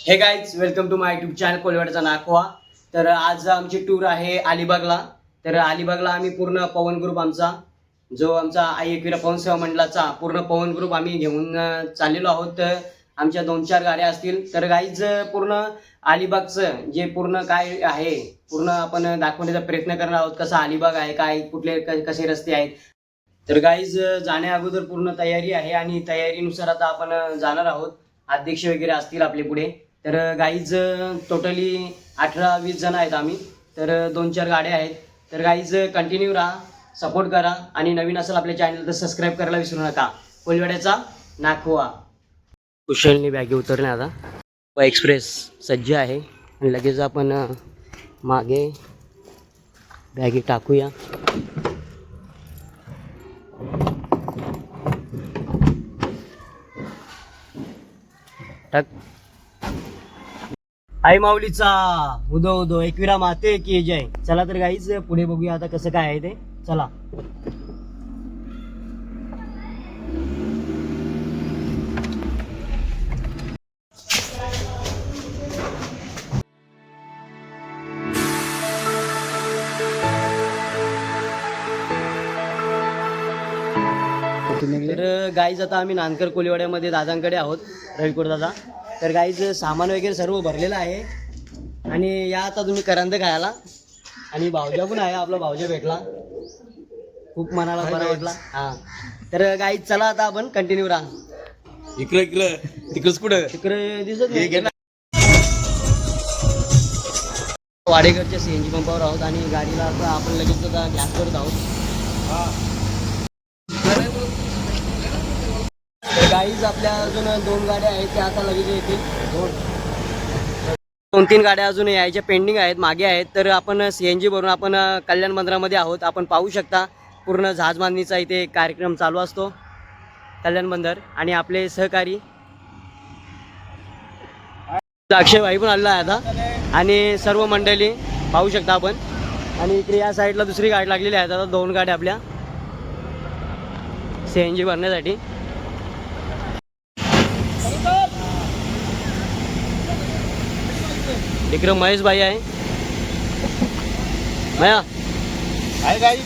हे guys, welcome to my YouTube channel कोलवाडचा नाखवा. तर आज आमची टूर आहे अलिबागला. तर अलिबागला आम्ही पूर्ण पवन ग्रुप आमचा आई एकविरा पवन सेवा मंडळाचा पूर्ण पवन ग्रुप आम्ही घेऊन चाललेलो आहोत. आमच्या 2-4 गाड्या असतील. तर गाईज पूर्ण अलिबागचं जे पूर्ण काय आहे पूर्ण आपण दाखवण्याचा प्रयत्न करणार आहोत. कसा अलिबाग आहे, काय कुठले कसे रस्ते आहेत. तर गाईज जाण्या अगोदर पूर्ण तयारी आहे आणि तयारीनुसार आता आपण जाणार आहोत. अध्यक्ष वगैरे असतील आपले पुढे. तर गाईज टोटली 18-20 जण आहेत आम्ही. तर 2-4 गाड्या आहेत. तर गाईज कंटिन्यू राहा, सपोर्ट करा आणि नवीन असेल आपल्या चॅनल तर सबस्क्राईब करायला विसरू नका. कोलवाड्याचा नाखवा. कुशलनी बॅगे उतरणे आता. एक्सप्रेस सज्ज आहे आणि लगेच आपण मागे बॅगे टाकूया. टाक. आई माऊलीचा उदो उदो एकविरा माते की जय. चला तर गाईच पुढे बघूया आता कसं काय आहे ते. चला. तर गाईज आता आम्ही नानकर कोलीवाड्यामध्ये दादांकडे आहोत, रविकोट दादा. तर गाईज सामान वगैरे सर्व भरलेलं आहे आणि या आता तुम्ही करंद खायला. आणि भावजा पण आहे, आपला भावजा भेटला, खूप मनाला बरा वाटला. हा तर गाईज चला आता आपण कंटिन्यू राहा. तिकडच कुठं तिकडे दिसत नाही. वाडेगडच्या सीएनजी पंपावर आहोत आणि गाडीला आता आपण लगेच आता गॅस करत आहोत. तर गाईज आपल्या अजून 2 गाड्या आहेत, त्या आता लगेच येतील. 2-3 गाड्या अजून यायच्या पेंडिंग आहेत, मागे आहेत. तर आपण सीएनजी भरून आपण कल्याण बंदरामध्ये आहोत. आपण पाहू शकता पूर्ण जहाज बांधणीचा इथे कार्यक्रम चालू असतो कल्याण बंदर. आणि आपले सहकारी अक्षय भाई पण आलेला आहे आता आणि सर्व मंडळी पाहू शकता आपण. आणि इकडे या साईडला दुसरी गाडी लागलेली आहे आता 2 गाड्या आपल्या सीएनजी भरण्यासाठी. इकडे महेश भाई आहे. मया आहे गाई.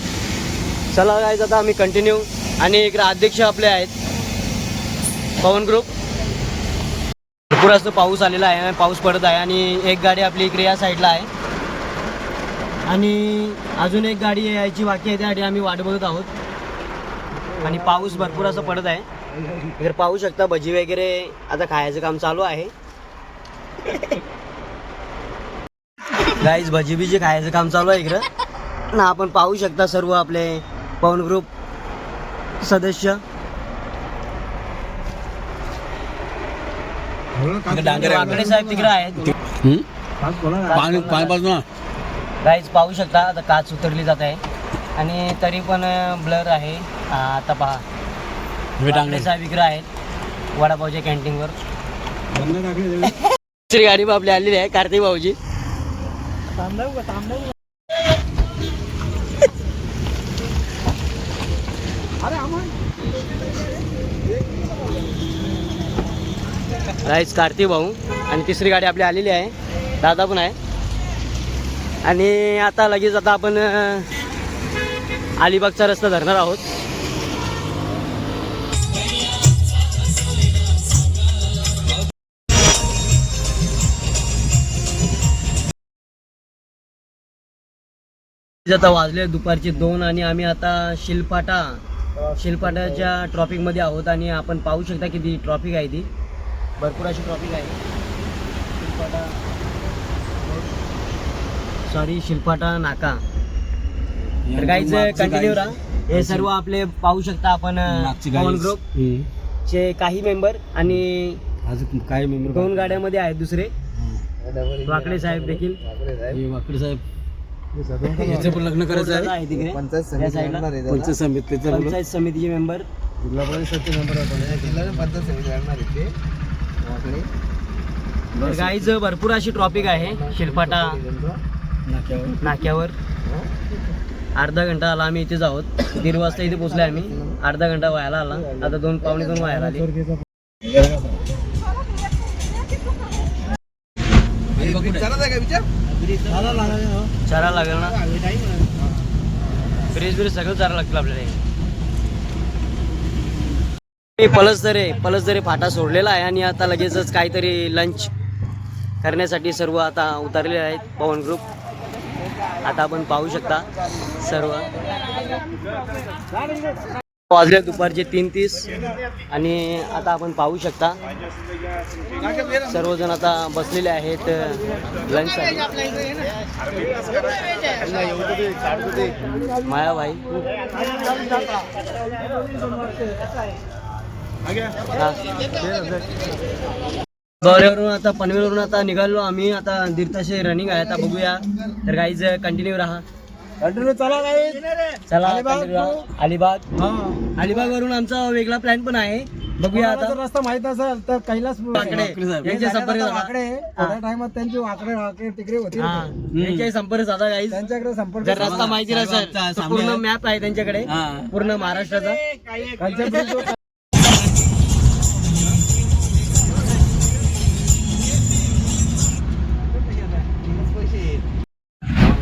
चला गाईज आता आम्ही कंटिन्यू. आणि इकडे अध्यक्ष आपले आहेत पवन ग्रुप. भरपूर असं पाऊस आलेला आहे, पाऊस पडत आहे. आणि एक गाडी आपली इकडे या साईडला आहे आणि अजून एक गाडी यायची बाकी आहे, त्यासाठी आम्ही वाट बघत आहोत. आणि पाऊस भरपूर असं पडत आहे. इकडे पाहू शकता भजी वगैरे आता खायचं काम चालू आहे. गाईज भजी बिजी खायचं काम चालू आहे इकडं. ना आपण पाहू शकता सर्व आपले पवन ग्रुप सदस्य. वाकडे साहेब तिकडे आहेत. गाईज पाहू शकता आता काच उतरली जात आहे आणि तरी पण ब्लर आहे. आता पहा वाकडे साहेब इकडे आहेत वडापावच्या कॅन्टीनवर. दुसरी गाडी आपली आलेली आहे कार्तिक भाऊजी. राईस कार्तिक भाऊ. आणि तिसरी गाडी आपली आलेली आहे, दादा पण आहे. आणि आता लगेच आता आपण अलिबागचा रस्ता धरणार आहोत. आता वाजले दुपारचे 2 आणि आम्ही आता शिलपाटाच्या ट्रॉफिक मध्ये आहोत. आणि आपण पाहू शकता किती ट्रॉफिक आहे, ती भरपूर अशी ट्रॉफिक आहे. शिलपाटा नाका. तर काहीच कंटिन्यू राहा. हे सर्व आपले पाहू शकता आपण पवन ग्रुप चे काही मेंबर आणि काही मेंबर 2 गाड्यामध्ये आहेत दुसरे. वाकडे साहेब देखील. वाकडे साहेब याचं पण लग्न करायचं आहे तिकडे पंचायत समितीचे मेंबर. जिल्हा परिषदचे मेंबर गाईज भरपूर अशी ट्रॉफिक आहे शिलपाटा नाक्यावर. अर्धा घंटा आला आम्ही इथेच आहोत. 1:30 वाजता इथे पोहोचले आम्ही. अर्धा घंटा व्हायला आला, आता 2 पावणे 2 व्हायला आले. चारा लागेल ना, ब्रिज सगळं चारा लागतं आपल्याला. पलसदरे फाटा सोडलेला आहे आणि आता लगेचच काहीतरी लंच करण्यासाठी सर्व आता उतरलेले आहेत पवन ग्रुप. आता आपण पाहू शकता सर्व वाजले दुपारचे 3:30 आणि आता आपण पाहू शकता सर्वजण आता बसलेले आहेत लंचसाठी. मायाभाई गौऱ्यावरून आता पनवेलवरून आता निघालो आम्ही. आता दीड रनिंग आहे. आता बघूया. तर गाईज कंटिन्यू राहा. चला अलिबाग वरून आमचा वेगळा प्लॅन पण आहे. बघूया आता. रस्ता माहित असेल तर कैलास यांचे संपर्क टाइमात त्यांची वाकडे तिकडे होती. यांचे संपर्क साधा गाईज. त्यांच्याकडे संपर्क जर रस्ता माहिती नसेल तर पूर्ण मॅप आहे त्यांच्याकडे पूर्ण महाराष्ट्राचा.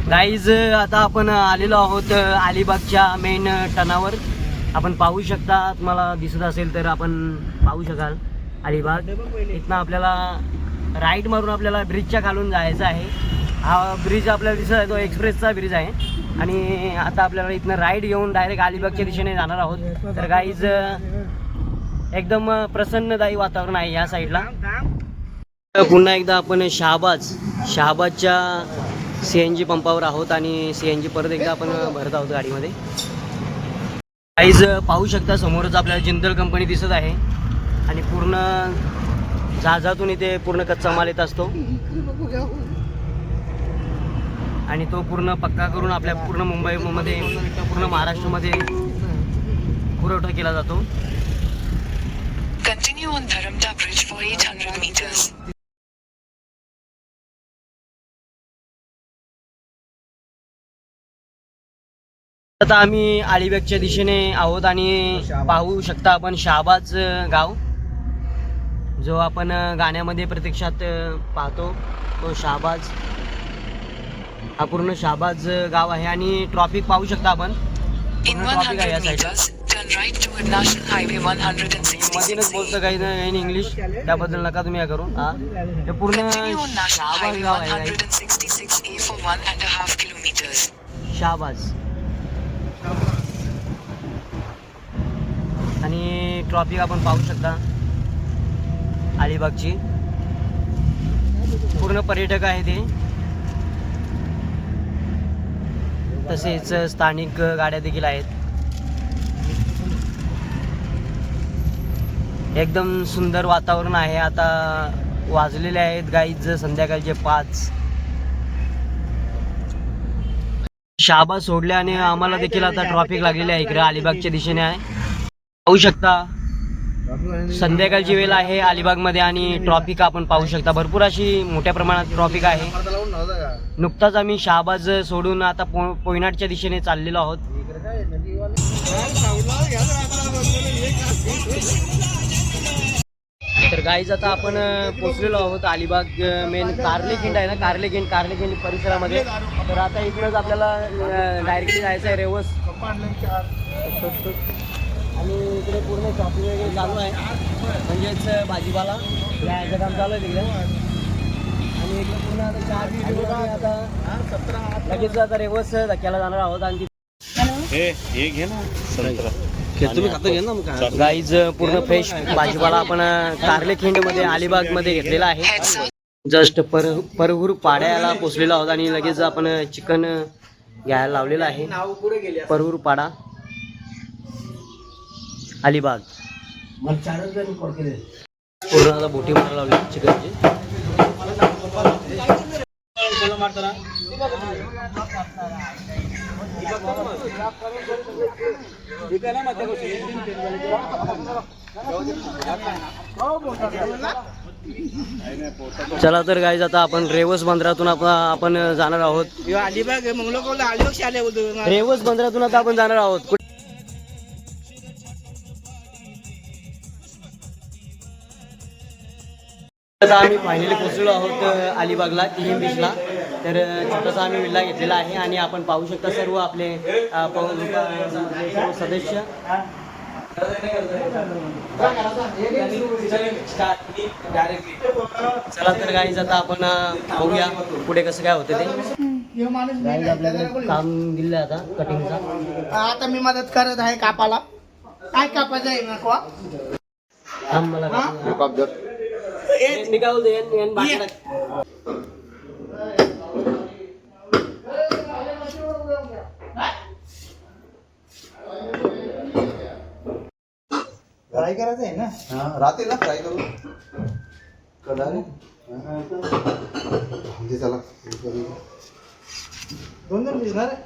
गाईज आता आपण आलेलो आहोत अलिबागच्या मेन टनावर. आपण पाहू शकता, तुम्हाला दिसत असेल तर आपण पाहू शकाल अलिबाग. इथनं आपल्याला राईट मारून आपल्याला ब्रिजच्या खालून जायचं आहे. हा ब्रिज आपल्याला दिसत आहे तो एक्सप्रेसचा ब्रिज आहे. आणि आता आपल्याला इथनं राईट घेऊन डायरेक्ट अलिबागच्या दिशेने जाणार आहोत. तर गाईज एकदम प्रसन्नदायी वातावरण आहे या साईडला. पुन्हा एकदा आपण शहाबाजच्या CNG पंपावर आहोत आणि CNG परत एकदा आपण भरत आहोत गाडीमध्ये. गाईज पाहू शकता समोरच आपल्याला जिंदल कंपनी दिसत आहे आणि पूर्ण जहाजातून इथे पूर्ण कच्चा माल येत असतो आणि तो पूर्ण पक्का करून आपल्या पूर्ण मुंबईमध्ये पूर्ण महाराष्ट्रामध्ये पुरवठा केला जातो. Continue on Dharamta Bridge for 800 meters. आता आम्ही अलिबागच्या दिशेने आहोत आणि पाहू शकता आपण शहाबाज गाव, जो आपण गाण्यामध्ये प्रत्यक्षात पाहतो तो शहाबाज. हा पूर्ण शहाबाज गाव आहे आणि ट्रॉफिक पाहू शकता आपण. In 100 meters, turn right toward National Highway 166. मधीनच बोलतं काही इंग्लिश, त्याबद्दल नका तुम्ही या करू. हे पूर्ण Continue on National Shahbaz Highway गाव आहे. 166A for 1.5 kilometers. शहाबाज आणि ट्रॉफिक आपण पाहू शकता अलिबागची. पूर्ण पर्यटक आहे ते, तसेच स्थानिक गाड्या देखील आहेत. एकदम सुंदर वातावरण आहे. आता वाजलेले आहेत गाईज संध्याकाळचे 5. शहाबाज सोडले आणि आम्हाला देखील आता ट्रॉफिक लागलेली आहे इकडे अलिबागच्या दिशेने आहे. पाहू शकता संध्याकाळची वेळ आहे अलिबागमध्ये आणि ट्रॉफिक आपण पाहू शकता. भरपूर अशी मोठ्या प्रमाणात ट्रॉफिक आहे. नुकताच आम्ही शहाबाज सोडून आता पोयनाडच्या दिशेने चाललेलो आहोत. तर गाईज आता आपण पोचलेलो आहोत अलिबाग मेन कार्लेखिंड आहे ना, कार्लेखिंड परिसरामध्ये. तर आता इकडंच आपल्याला डायरेक्टली जायचं आहे रेवस आणि इकडे पूर्ण शॉपिंग वगैरे चालू आहे, म्हणजेच भाजीपाला याचं काम चालू आहे तिकडे. आणि इकडे पूर्ण आता आता लगेच आता रेवस धक्क्याला जाणार आहोत. आणि गाईज पूर्ण फ्रेश भाजीपाला आपण कार्लेखिंडमध्ये अलिबागमध्ये घेतलेला आहे. जस्ट परहूर पाड्याला पोचलेलो आहोत आणि लगेच आपण चिकन घ्यायला लावलेलं आहे. परहूर पाडा अलिबाग पूर्ण आता बोटी मारायला लावली चिकनची. चला तर गाईज आता आपण रेवस बंदरातून आपण जाणार आहोत. रेवस बंदरातून आता आपण जाणार आहोत. आता आम्ही फायनली पोहोचलो आहोत अलिबागला TM बीचला. तर छोटासा आम्ही विल्ला घेतलेला आहे आणि आपण पाहू शकता सर्व आपले पवन ग्रुपचे सर्व सदस्य. चला तर गाईज आता आपण बघूया पुढे कसं काय होतं ते. गाईज आपल्याकडे काम दिलं आता कटिंगचा. आता मी मदत करत आहे कापाला. काय कापायचं आहे नको थांब मला मी काय बोलतो फ्राय करायचं आहे ना. राहते ना फ्राय करून कढाई चला दोन दोन पीस ना रे.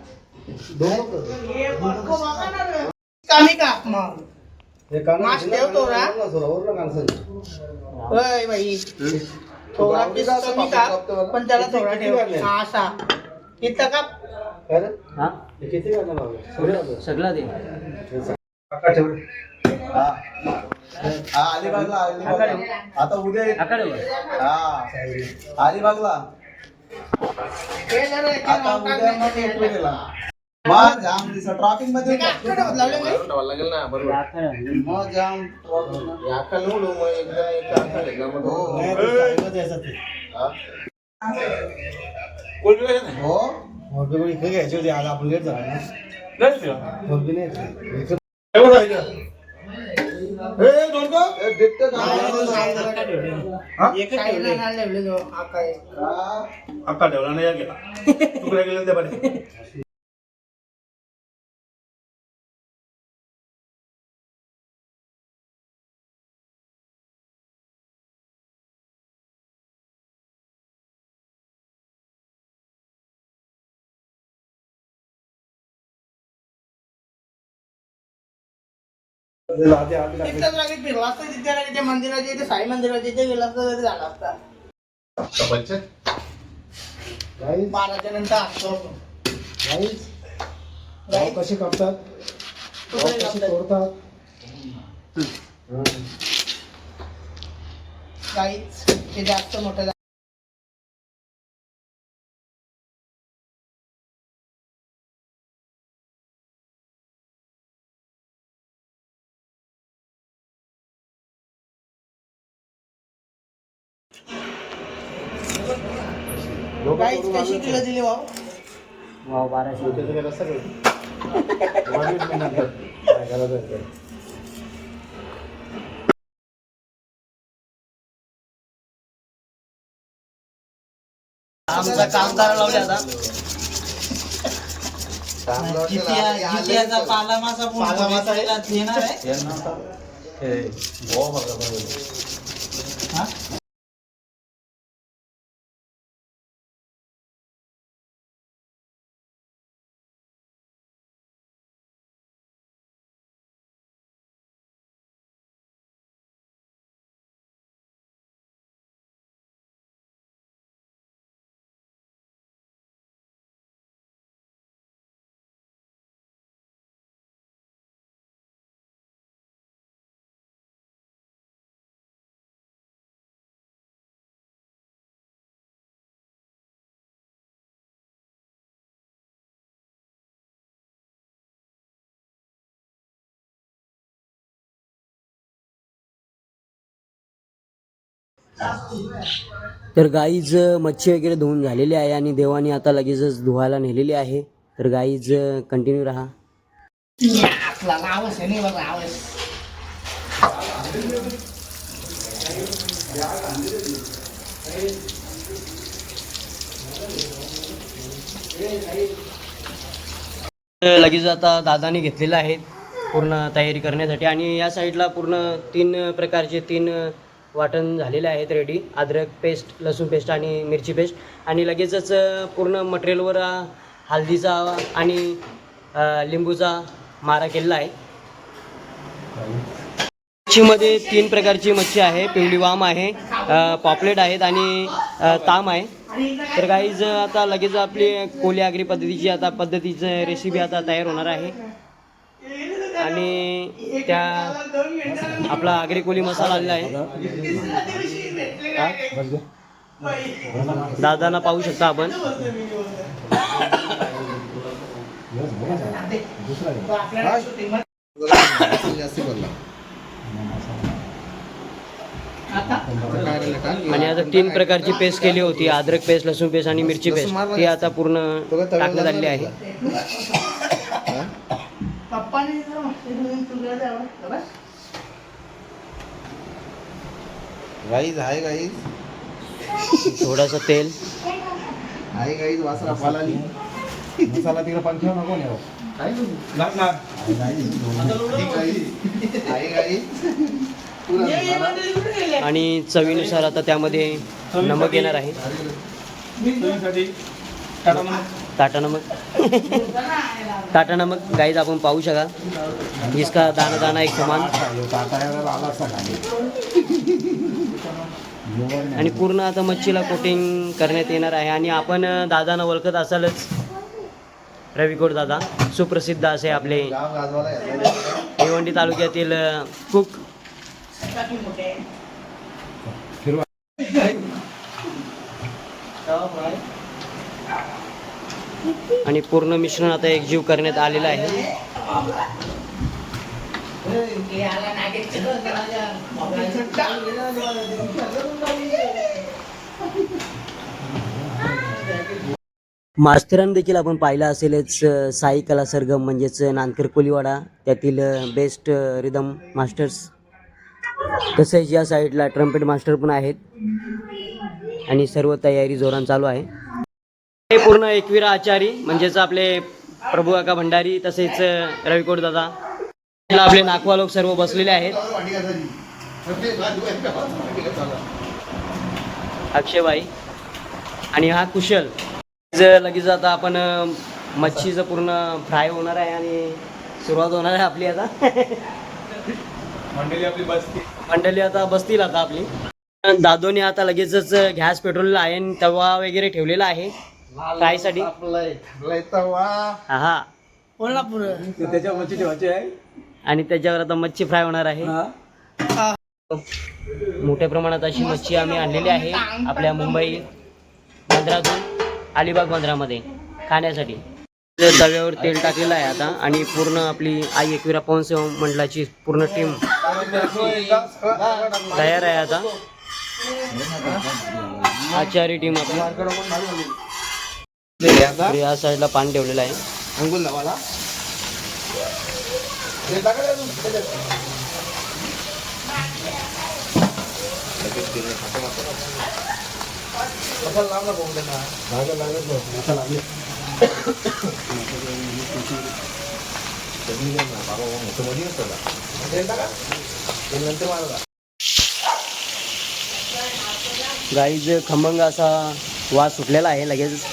कमी काप मग हे काढून मास ठेवतो ना. होय बाई थोडा पीस कमी काप पण त्याला थोडा ठेव. हा, असा इथं काप. हा किती काढणार सगळं ते अलिबागला आता उद्या आकडे अलिबागला हे जरा एका आता नौका उद्या नाही ठेवलं. गेला मग जाम दिसा ट्रॅफिक मध्ये हे काय आकडे लावले बाई? मग जाम हो मोठी इथे घ्यायची होती. आज आपण लेट झाला ना. मोठी नाही साईडला नाही ठेवले जो. हा काय अक्का ठेवला नाही गेला तुकडे गेले ते बरे. तिथं जागेत फिरला असता. तिथे तिथे मंदिराच्या इथे साई मंदिराच्या इथे गेला असता तरी झाला असता. 12च्या नंतर असतो आपण. गाई कशी कापतात, तुकडे कशी कापतात. तोडतात. गाईच ते जास्त मोठं गाईच कशी किलो दिली भाऊ? वाव 1200. आमचा काम करायला लावले आता. जितियाचा पाला मासा येणार आहे. तर गाईज मच्छी वगैरे धुवून झालेली आहे आणि देवानी आता लगेचच धुवायला नेलेली आहे. तर गाईज कंटिन्यू राहा. आपला आवाज आहे नाही बघा आवाज. लगेच आता दादाने घेतलेलं आहे पूर्ण तयारी करण्यासाठी. आणि या साईडला पूर्ण 3 प्रकारचे 3 वाटण झालेले आहेत रेडी. अद्रक पेस्ट, लसूण पेस्ट आणि मिरची पेस्ट. आणि लगेचच पूर्ण मटेरियलवर हळदीचा आणि लिंबूचा मारा केलेला आहे. मच्छीमध्ये 3 प्रकारची मच्छी आहे. पिवळी वाम आहे, पॉपलेट आहेत आणि ताम आहे. तर गाईज आता लगेच आपली कोली आगरी पद्धतीची पद्धतीचं रेसिपी आता तयार होणार आहे. आणि त्या आपला आगरी कोली मसाला आलेला आहे. दादांना पाहू शकता आपण. आणि आता 3 प्रकारची पेस्ट केली होती, अद्रक पेस्ट, लसूण पेस्ट आणि मिरची पेस्ट. ती आता पूर्ण टाकण्यात आलेली आहे. गाईज आहे गाईज थोडंसं तेल. आहे गाईज वासरा पालाली मसाला तिकडे पंख्या नको नाही लागणार. आहे गाईज आणि चवीनुसार आता त्यामध्ये नमक येणार आहे. चवीसाठी टाटा नमक. टाटा नमक. टाटा नमक गाईज आपण पाहू शका. इसका दाना दाना एक समान. आणि पूर्ण आता मच्छीला कोटिंग करण्यात येणार आहे. आणि आपण दादांना ओळखत असालच, रविकोट दादा सुप्रसिद्ध असे आपले गाव गाजवाला येतात. भिवंडी तालुक्यातील कुक. आणि पूर्ण मिश्रण आता एकजीव करण्यात आलेलं आहे. मास्तरांना देखील आपण पाहिलं असेलच, साई कला सरगम म्हणजेच नानकर कोलीवाडा त्यातील बेस्ट रिदम मास्टर्स. तसेच या साईडला ट्रम्पेट मास्टर पण आहेत. आणि सर्व तयारी जोरान चालू आहे. हे पूर्ण एकविरा आचारी म्हणजेच आपले प्रभू काका भंडारी, तसेच रविकोट दादा, आपले नाकवा लोक सर्व बसलेले आहेत. अक्षयबाई आणि हा कुशल. लगेच आता आपण मच्छीचं पूर्ण फ्राय होणार आहे आणि सुरुवात होणार आहे आपली. आता मंडळी आपली बसती. मंडळी आता बसतील आता आपली. दादोने आता लगेचच गॅस पेट्रोल आहे आणि तवा वगैरे ठेवलेला आहे फ्रायसाठी. हा त्याच्या मच्छी ठेवायची आहे. आणि त्याच्यावर आता मच्छी फ्राय होणार आहे. मोठ्या प्रमाणात अशी मच्छी आम्ही आणलेली आहे आपल्या मुंबई बंदरातून, अलिबाग बंदरामध्ये खाण्यासाठी. तव्यावर तेल टाकलेलं आहे आता. आणि पूर्ण आपली आई एकविरा पवन सेवा मंडळाची पूर्ण टीम तयार आहे आता. आचारी टीम आपली. या साईडला पाणी ठेवलेलं आहे. अंगुल लावाला गाईज खमंग असा वास सुटलेला आहे लगेच.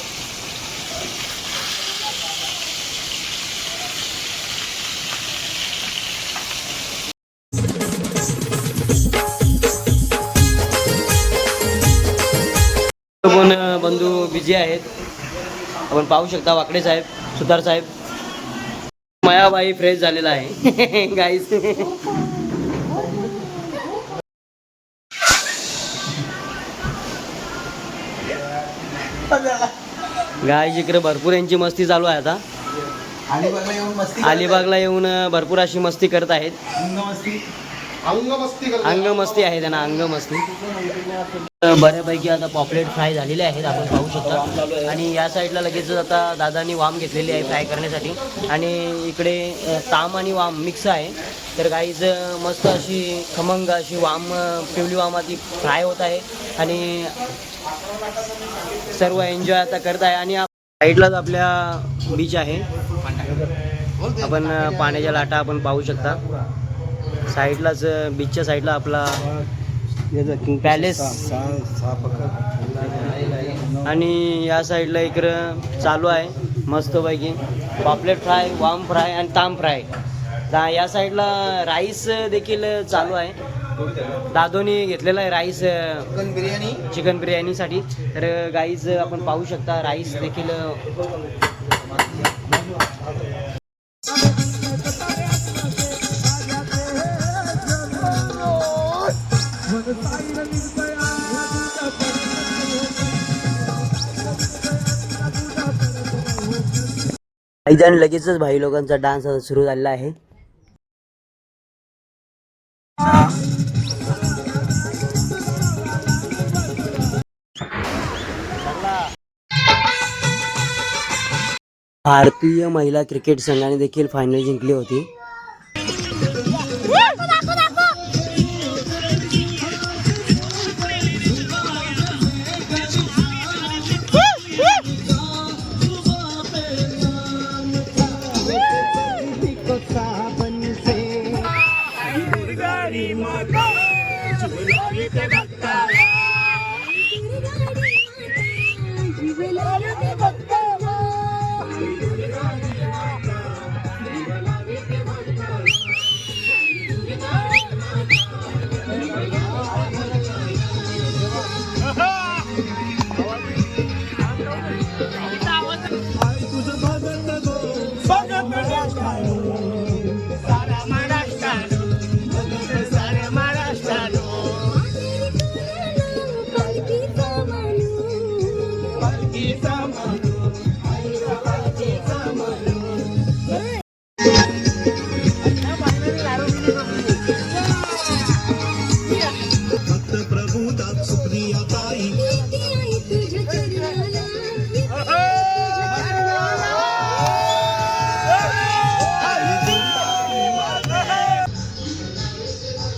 पण बंधू बिझी आहेत. आपण पाहू शकता वाकडे साहेब, सुतार साहेब. मायाबाई फ्रेश झालेला आहे गाईज. गाईज इकडे भरपूर यांची मस्ती चालू आहे आता. अलिबागला येऊन भरपूर अशी मस्ती करत आहेत. अंग मस्ती आहे त्यांना, अंग मस्ती. बऱ्यापैकी आता पॉपलेट फ्राय झालेले आहेत आपण पाहू शकता. आणि या साईडला लगेच आता दादानी वाम घेतलेली आहे फ्राय करण्यासाठी. आणि इकडे ताम आणि वाम मिक्स आहे. तर गाईज मस्त अशी खमंग अशी वाम, पिवली वाम ती फ्राय होत आहे. आणि सर्व एन्जॉय आता करत आहे. आणि साईडलाच आपल्या बीच आहे. आपण पाण्याच्या लाटा आपण पाहू शकता. साईडलाच बीचच्या साईडला आपला पॅलेस. आणि या साईडला इकडं चालू आहे मस्तपैकी पॉपलेट फ्राय, वाम फ्राय आणि ताम फ्राय. या साईडला राईस देखील चालू आहे. दादोनी घेतलेला आहे राईस चिकन बिर्याणीसाठी. तर गाईज आपण पाहू शकता राईस देखील. काही जण लगेचच भाई लोकांचा डान्स सुरू झालेला आहे. भारतीय महिला क्रिकेट संघाने देखील फायनल जिंकली होती.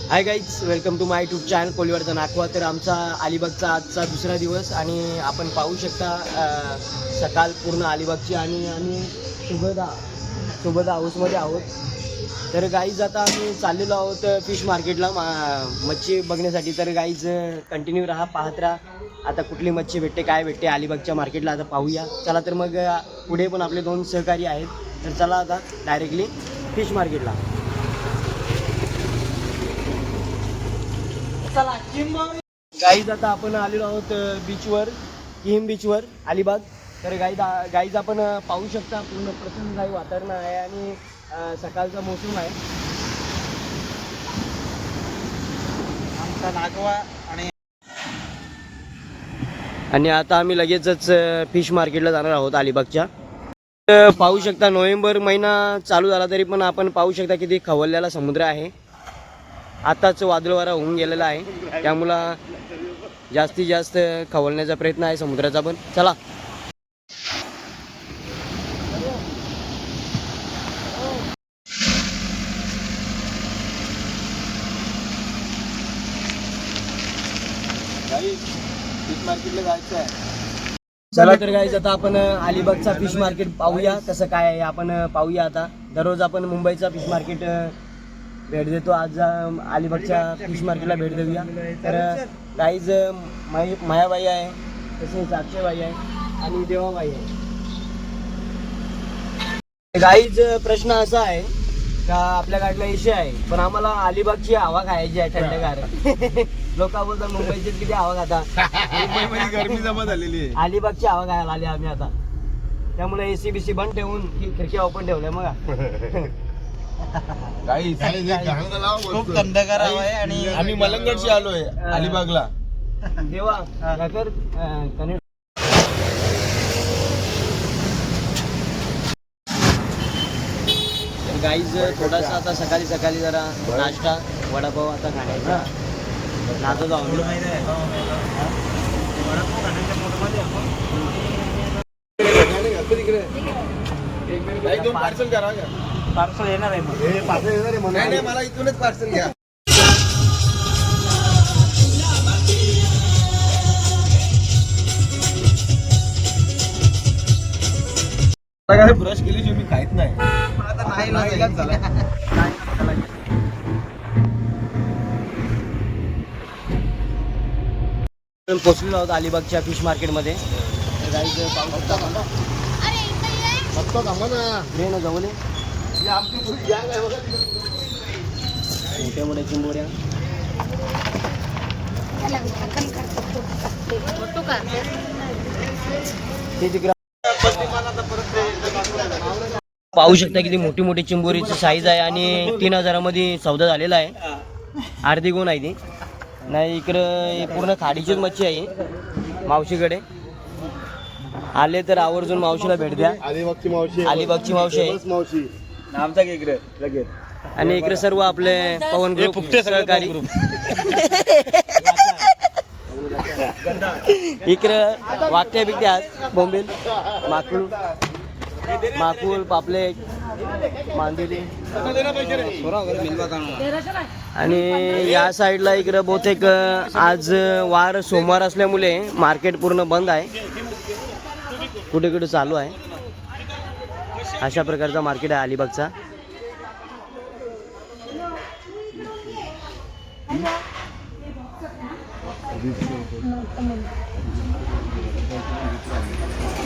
Hi guys, welcome to my YouTube channel कोलीवाडचा नाकवा. तर आमचा अलिबागचा आजचा दुसरा दिवस आणि आपण पाहू शकता सकाळ पूर्ण अलिबागची आणि आम्ही सुबदा हाऊसमध्ये आहोत. तर गाईज आता आम्ही चाललेलो आहोत फिश मार्केटला मच्छी बघण्यासाठी. तर गाईज कंटिन्यू राहा, पाहत राहा. आता कुठली मच्छी भेटते, काय भेटते अलिबागच्या मार्केटला आता पाहूया. चला तर मग पुढे पण आपले 2 सहकारी आहेत. तर चला आता डायरेक्टली फिश मार्केटला. गाईज आता आपण आलेलो आहोत बीचवर, किहिम बीचवर अलिबाग. तर गाईज आपण पाहू शकता पूर्ण प्रसन्नदायी वातावरण आहे आणि सकाळचा मोसम आहे. आमचा नागवा आणि आता आम्ही लगेचच फिश मार्केटला जाणार आहोत अलिबागच्या. तर पाहू शकता नोव्हेंबर महिना चालू झाला तरी पण आपण पाहू शकता किती खवळलेला समुद्र आहे. आताच वादळवारा होऊन गेलेला आहे, त्यामुळं जास्तीत जास्त खवळण्याचा प्रयत्न आहे समुद्राचा पण. चला फिश मार्केटला जायचं आहे. चला तर गाईज आता आपण अलिबागचा फिश मार्केट पाहूया कसं काय आहे. आपण पाहूया आता. दररोज आपण मुंबईचा फिश मार्केट भेट देतो, आज अलिबागच्या फिश मार्केटला भेट देऊया. तर गाईज मायाबाई आहे, तसेच अक्षयबाई आहे आणि देवाबाई आहे. गाईज प्रश्न असा आहे का आपल्या गाडीला एसी आहे पण आम्हाला अलिबागची हवा खायची आहे थंडगार. लोक बोलतात मुंबईची किती हवा खाता, मुंबईमध्ये गरमी जमा झालेली आहे. अलिबागची हवा खायला आली आम्ही आता. त्यामुळे एसी बीसी बंद ठेवून खिडक्या ओपन ठेवल्या. मग खूप थंडगार हवा आहे आणि आम्ही मलंगडशी आलोय अलिबागला. देवा कर कनेक्ट. गाईज थोडासा आता सकाळी सकाळी जरा नाश्ता वडापाव आता खाण्याचा नाचत आहोत. पार्सल करा. पार्सल येणार आहे मग. नाही, मला इथूनच पार्सल घ्या. ब्रश केली मी खायच नाही. पोचलेलो आहोत अलिबागच्या फिश मार्केटमध्ये. गाईज पाहू शकता ना जवळ मोठ्या मोठ्या चिंबोऱ्या. पाहू शकता किती मोठी मोठी चिंबोरीची साईज आहे आणि 3000 मध्ये सौदा झालेला आहे. अर्धी गुण आहे ती. नाही इकडं पूर्ण खाडीचीच मच्छी आहे मावशीकडे. आले तर आवर्जून मावशीला भेट द्या. अलिबागची मावशी अलिबागची मावशी आहे. फेमस मावशी आमचा इकडे लगेच. आणि इकडे सर्व आपले पवन ग्रुप सहकारी इकडे वाकट्या बिकट्या बोंबील माकुल पापलेट मांदेली आणि या साईडला इकडं बहुतेक आज वार सोमवार असल्यामुळे मार्केट पूर्ण बंद आहे. कुठे कुठे चालू आहे. अशा प्रकारचा मार्केट आहे अलिबागचा.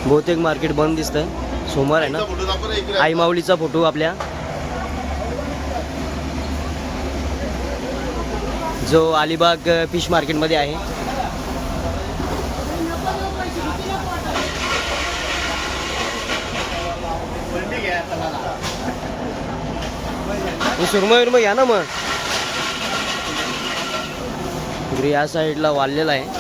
बहुतेक मार्केट बंद दिसतंय. सोमवार आहे ना. आई माऊलीचा फोटो आपल्या जो अलिबाग फिश मार्केटमध्ये आहे. सुरमई या ना मग. या साईडला वाढलेला आहे.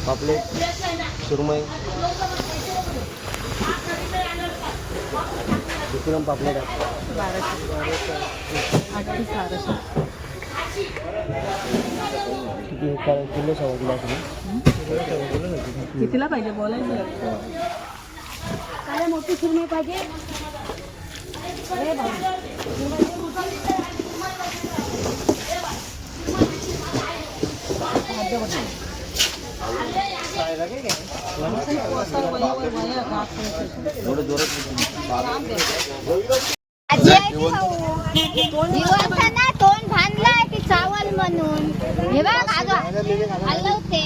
पापलेट सुरमई विक्रम पापलेट आहे. किलो सव्वा किलो कितीला पाहिजे बोलायचं. काय मोठी सुरमई पाहिजे. तोंड बांधलाय ती चावल म्हणून. हे बघ हलवते.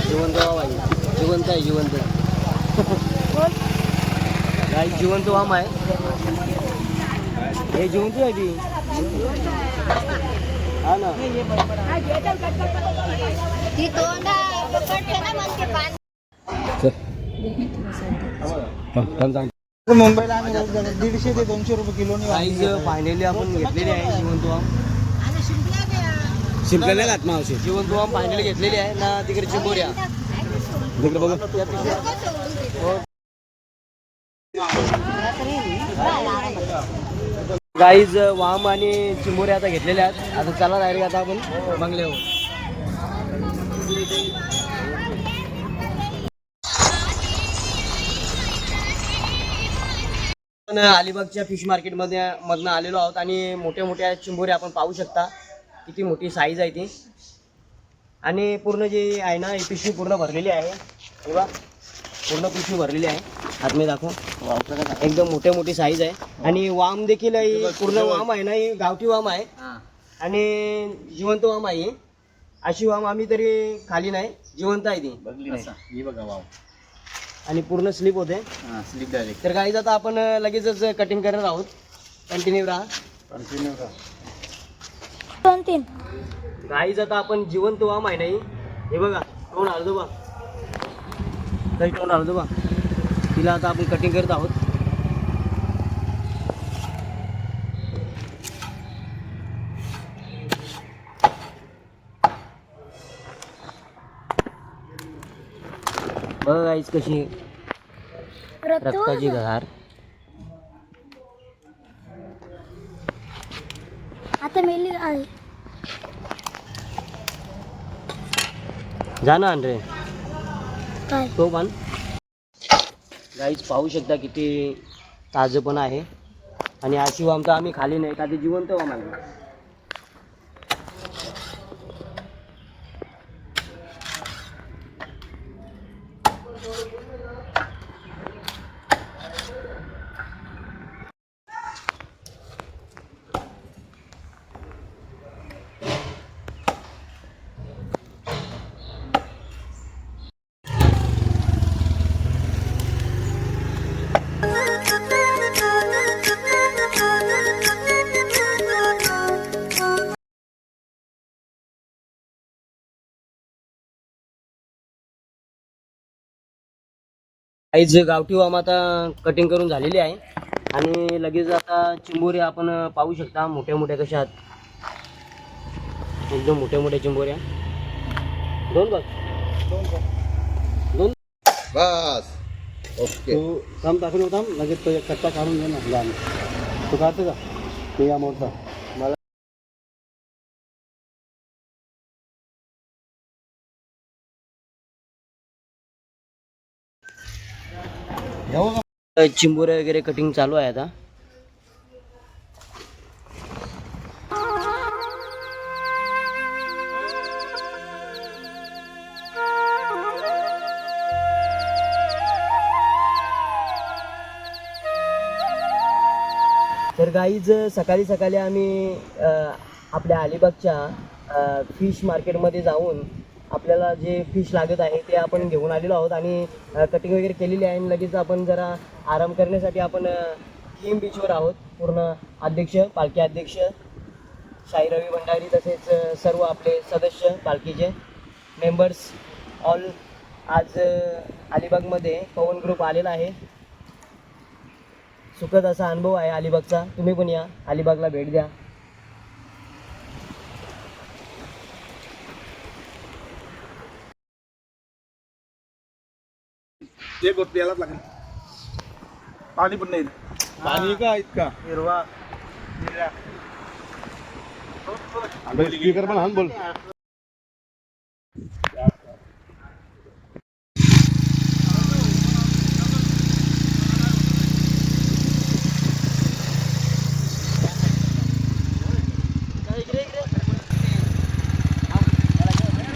जिवंत जिवंत आहे. जिवंत काही जिवंत वाम आहे. हे जिवंत आहे ती. हा ना ती तोंड पकडते ना म्हणते पान. मुंबईला आम्ही 150 ते 200 रुपये किलोनी प्राईज फायनली आपण घेतलेली आहे. जिवंत वाम शिंपल्या नाही घात मावशी. जिवंत वाम फायनली घेतलेली आहे ना. तिकडे चिंबोऱ्या तिकडे बघा. गाईज वाम आणि चिंबोऱ्या आता घेतलेल्या आहेत. आता चला डायरेक्ट आता आपण बंगल्यावर. आपण अलिबागच्या फिश मार्केटमध्ये मधनं आलेलो आहोत आणि मोठ्या मोठ्या चिंबोऱ्या आपण पाहू शकता. किती मोठी साईज आहे ती. आणि पूर्ण जी आहे ना ही पिशवी पूर्ण भरलेली आहे. बघा पूर्ण पिशवी भरलेली आहे. आतमध्ये दाखव. एकदम मोठी साईज आहे. आणि वाम देखील पूर्ण वाम आहे ना. ही गावठी वाम आहे आणि जिवंत वाम आहे. अशी वाम आम्ही तरी खाली नाही. जिवंत आहे ती. आणि पूर्ण स्लिप होते. तर गाईज आता आपण लगेचच कटिंग करणार आहोत. कंटिन्यू राहा. 2-3 गाईज आता आपण जिवंत वाम आहे नाही. हे बघा तोंड हलतो बा. काही तोंड हलतो बा. तिला आता आपण कटिंग करत आहोत. बघा गाईज कशी रक्ताची धार. आता मेली आहे. जा ना अंड्रे काय तो पण. गाईज पाहू शकता किती ताजं पण आहे. आणि अशी वाम तर आम्ही खाली नाही का. ती जिवंत वाम आहे. काहीच गावठी वाम आता कटिंग करून झालेली आहे आणि लगेच आता चिंबोऱ्या आपण पाहू शकता मोठ्या मोठ्या कशा आहेत, एकदम मोठ्या मोठ्या चिंबोऱ्या. दोन बघ बस ओके. तू थांब टाकून होता लगेच तो एक कट्टा काढून घे ना लहान. तू काढतो का ते या मोठा मला चिंबोऱ्या वगैरे कटिंग चालू आहे आता. तर गाईज सकाळी सकाळी आम्ही आपल्या अलिबागच्या फिश मार्केटमध्ये जाऊन आपल्याला जे फिश लागत आहे ते आपण घेऊन आलेलो आहोत आणि कटिंग वगैरे केलेली आहे आणि लगेच आपण जरा आराम करण्यासाठी आपण किम बीचवर आहोत. पूर्ण अध्यक्ष, पालखी अध्यक्ष शाही रवी भंडारी तसेच सर्व आपले सदस्य पालखीचे मेंबर्स ऑल आज अलिबागमध्ये पवन ग्रुप आलेला आहे. सुखद असा अनुभव आहे अलिबागचा. तुम्ही पण या अलिबागला भेट द्या. ते गोष्ट यायलाच लागेल. पाणी पण नाही. पाणी का इतका हिरवा स्पीकर पण हान बोल.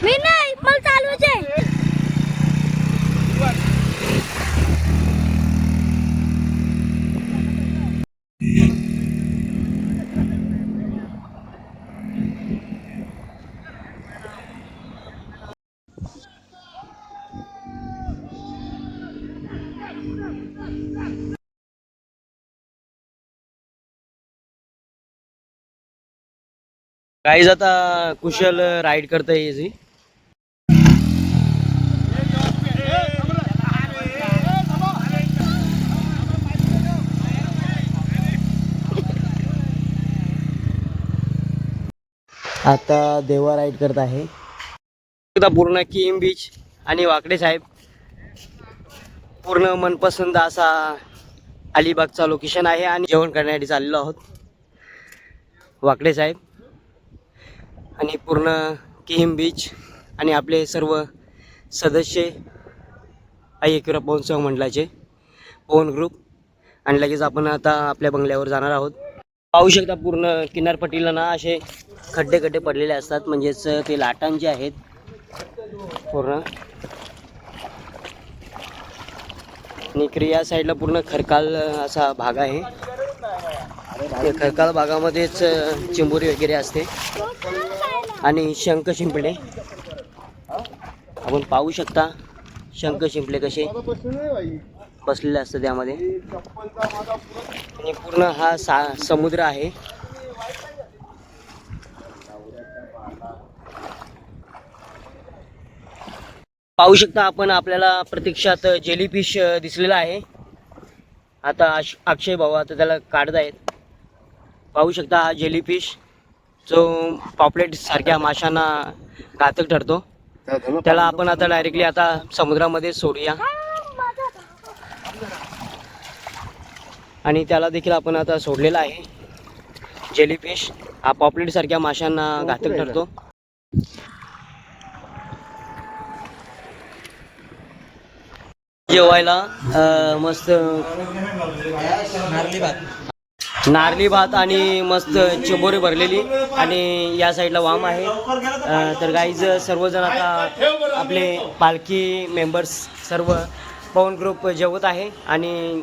मी नाही, मला चालूच आहे. गाईज आता कुशल राईड करता यायची. आता देवा राईड करत आहे. आता पूर्ण किम बीच आणि वाकडे साहेब पूर्ण मनपसंत असा अलिबागचा लोकेशन आहे आणि जेवण करण्यासाठी चाललेलो आहोत वाकडे साहेब आणि पूर्ण किम बीच आणि आपले सर्व सदस्य एकविरा पवन सेवा मंडळाचे पवन ग्रुप आणि लगेच आपण आता आपल्या बंगल्यावर जाणार आहोत. पाहू शकता पूर्ण किनारपट्टीला ना असे खड्डे खड्डे पडलेले असतात, म्हणजेच ते लाटांचे आहेत पूर्ण. आणि या साईडला पूर्ण खरकाल असा भाग आहे. त्या खरकाल भागामध्येच चिंबोरी वगैरे असते आणि शंख शिंपले आपण पाहू शकता. शंख शिंपले कसे बसलेले असतात त्यामध्ये आणि पूर्ण हा समुद्र आहे. पाहू शकता आपण आपल्याला प्रत्यक्षात जेलीफिश दिसलेला आहे. आता अक्षय भाऊ आता त्याला काढत आहेत. पाहू शकता हा जेलीफिश जो पॉपलेट सारख्या माशांना घातक ठरतो त्याला आपण आता डायरेक्टली आता समुद्रामध्ये सोडूया आणि त्याला देखील आपण आता सोडलेला आहे. जेलीफिश हा पॉपलेट सारख्या माशांना घातक ठरतो. जेवायला मस्त नारली भात आणि मस्त चिंबोरी भरलेली आणि या साईडला वाम आहे. तर गाईज सर्वजण आता आपले पालखी मेंबर्स सर्व पवन ग्रुप जेवत आहे आणि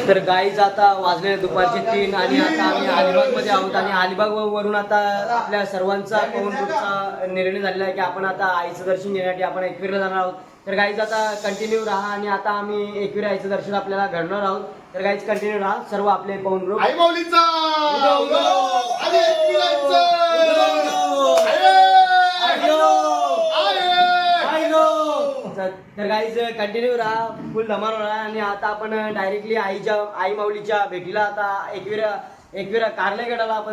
तर गाईज आता वाजले दुपारचे 3 आणि आता आम्ही अलिबागमध्ये आहोत आणि अलिबागवरून आता आपल्या सर्वांचा पवन ग्रुपचा निर्णय झालेला आहे की आपण आता आईचं दर्शन घेण्यासाठी आपण एकविरा जाणार आहोत. तर गाईज आता कंटिन्यू राहा आणि आता आम्ही एकविरा आईचं दर्शन आपल्याला घडणार आहोत. तर गाईज कंटिन्यू राहा सर्व आपले पवन ग्रुप. आई माऊलीचा आणि एकविराचा तर गाईज कंटिन्यू राहा, फुल धमाल राहा. आणि आता आपण डायरेक्टली आई माऊलीच्या भेटीला आता एकविरा कारले गडाला आपण